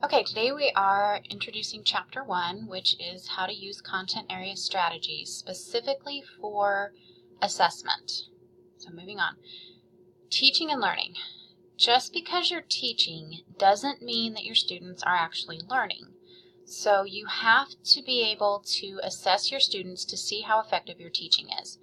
Okay, today we are introducing Chapter 1, which is how to use content area strategies specifically for assessment. So moving on. Teaching and learning. Just because you're teaching doesn't mean that your students are actually learning. So you have to be able to assess your students to see how effective your teaching is.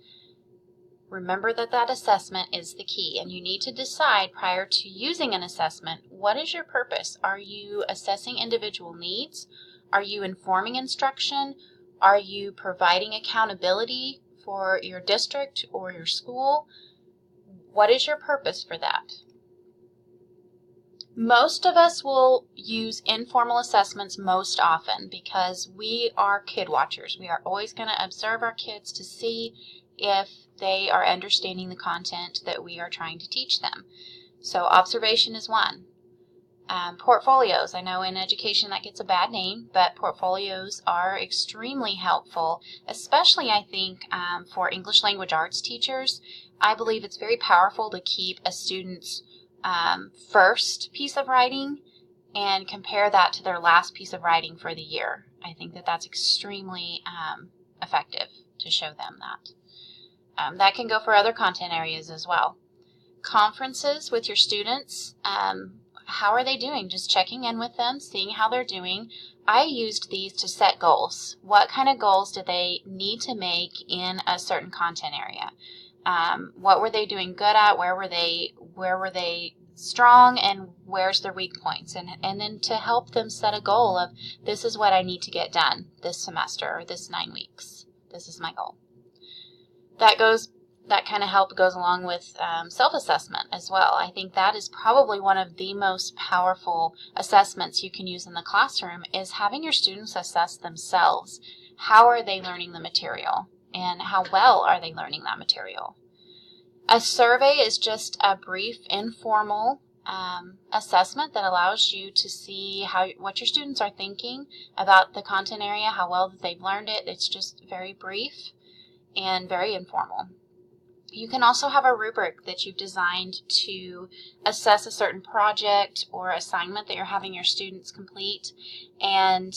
Remember that assessment is the key, and you need to decide prior to using an assessment, what is your purpose? Are you assessing individual needs? Are you informing instruction? Are you providing accountability for your district or your school? What is your purpose for that? Most of us will use informal assessments most often because we are kid watchers. We are always going to observe our kids to see if they are understanding the content that we are trying to teach them. So observation is one. Portfolios. I know in education that gets a bad name, but portfolios are extremely helpful, especially I think for English language arts teachers. I believe it's very powerful to keep a student's first piece of writing and compare that to their last piece of writing for the year. I think that's extremely effective to show them that. That can go for other content areas as well. Conferences with your students, how are they doing? Just checking in with them, seeing how they're doing. I used these to set goals. What kind of goals do they need to make in a certain content area? What were they doing good at? Where were they strong, and where's their weak points? And then to help them set a goal of, this is what I need to get done this semester or this 9 weeks. This is my goal. That kind of help goes along with self-assessment as well. I think that is probably one of the most powerful assessments you can use in the classroom, is having your students assess themselves. How are they learning the material, and how well are they learning that material? A survey is just a brief, informal assessment that allows you to see what your students are thinking about the content area, how well that they've learned it. It's just very brief and very informal. You can also have a rubric that you've designed to assess a certain project or assignment that you're having your students complete. And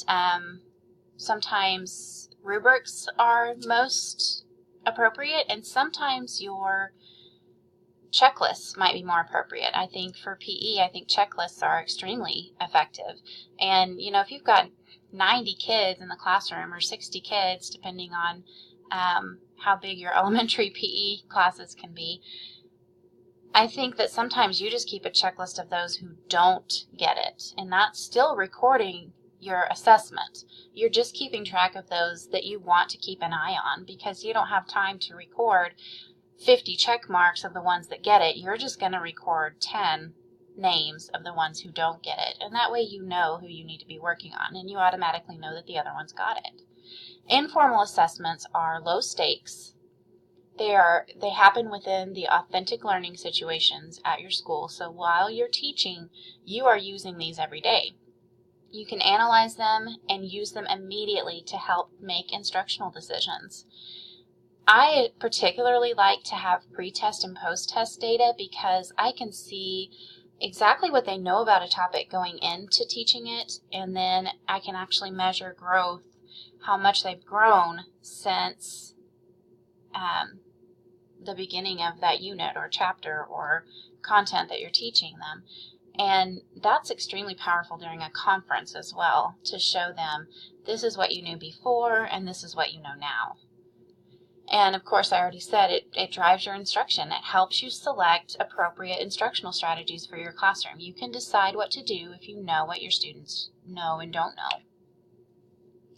sometimes rubrics are most appropriate, and sometimes your checklists might be more appropriate. I think for PE, I think checklists are extremely effective. And, if you've got 90 kids in the classroom or 60 kids, depending on how big your elementary PE classes can be, I think that sometimes you just keep a checklist of those who don't get it, and that's still recording your assessment. You're just keeping track of those that you want to keep an eye on, because you don't have time to record 50 check marks of the ones that get it. You're just going to record 10 names of the ones who don't get it, and that way you know who you need to be working on, and you automatically know that the other ones got it. Informal assessments are low stakes. They happen within the authentic learning situations at your school. So while you're teaching, you are using these every day. You can analyze them and use them immediately to help make instructional decisions. I particularly like to have pre-test and post-test data, because I can see exactly what they know about a topic going into teaching it, and then I can actually measure growth, how much they've grown since the beginning of that unit or chapter or content that you're teaching them. And that's extremely powerful during a conference as well, to show them, this is what you knew before and this is what you know now. And of course, I already said it drives your instruction. It helps you select appropriate instructional strategies for your classroom. You can decide what to do if you know what your students know and don't know.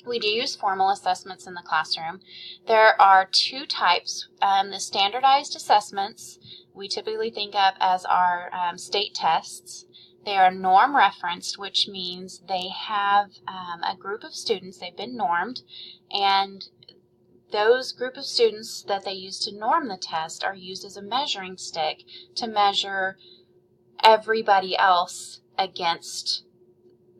We do use formal assessments in the classroom. There are 2 types. The standardized assessments we typically think of as our state tests. They are norm referenced, which means they have a group of students, they've been normed, and those group of students that they use to norm the test are used as a measuring stick to measure everybody else against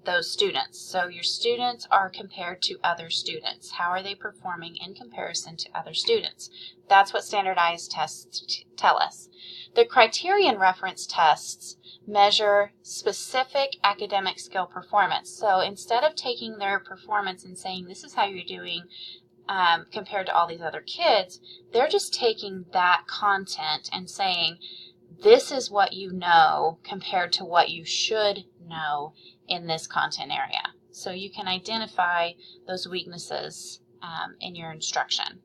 those students. So your students are compared to other students. How are they performing in comparison to other students? That's what standardized tests tell us. The criterion reference tests measure specific academic skill performance. So instead of taking their performance and saying, this is how you're doing compared to all these other kids, they're just taking that content and saying, this is what you know compared to what you should know in this content area. So you can identify those weaknesses in your instruction.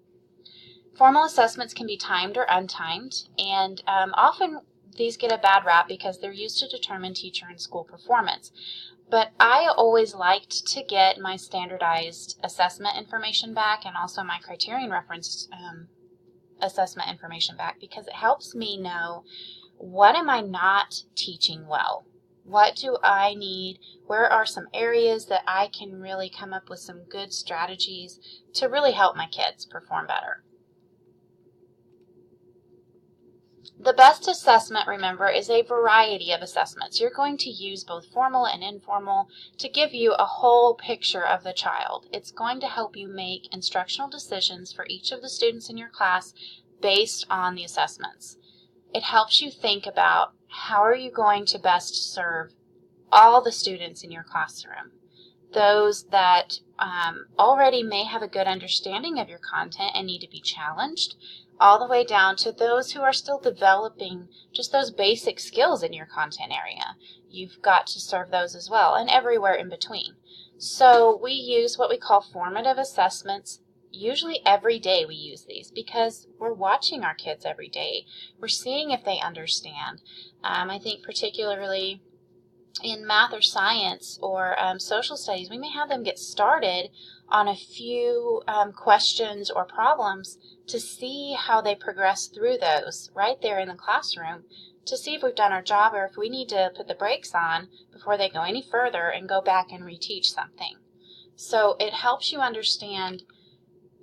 Formal assessments can be timed or untimed, and often these get a bad rap because they're used to determine teacher and school performance. But I always liked to get my standardized assessment information back and also my criterion reference assessment information back, because it helps me know, what am I not teaching well? What do I need? Where are some areas that I can really come up with some good strategies to really help my kids perform better? The best assessment, remember, is a variety of assessments. You're going to use both formal and informal to give you a whole picture of the child. It's going to help you make instructional decisions for each of the students in your class based on the assessments. It helps you think about, how are you going to best serve all the students in your classroom? Those that already may have a good understanding of your content and need to be challenged, all the way down to those who are still developing just those basic skills in your content area. You've got to serve those as well, and everywhere in between. So we use what we call formative assessments. Usually every day we use these because we're watching our kids every day. We're seeing if they understand. I think particularly in math or science or social studies, we may have them get started on a few questions or problems to see how they progress through those right there in the classroom, to see if we've done our job or if we need to put the brakes on before they go any further and go back and reteach something. So it helps you understand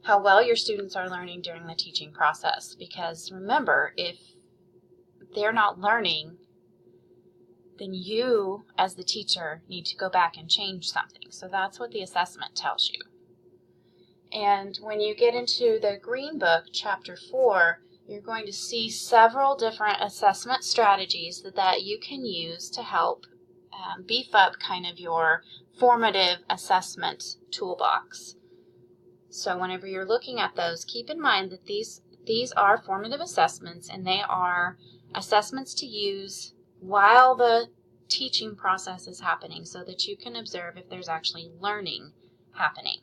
how well your students are learning during the teaching process, because remember, if they're not learning, then you as the teacher need to go back and change something. So that's what the assessment tells you. And when you get into the Green Book, Chapter 4, you're going to see several different assessment strategies that you can use to help beef up kind of your formative assessment toolbox. So whenever you're looking at those, keep in mind that these are formative assessments, and they are assessments to use while the teaching process is happening so that you can observe if there's actually learning happening.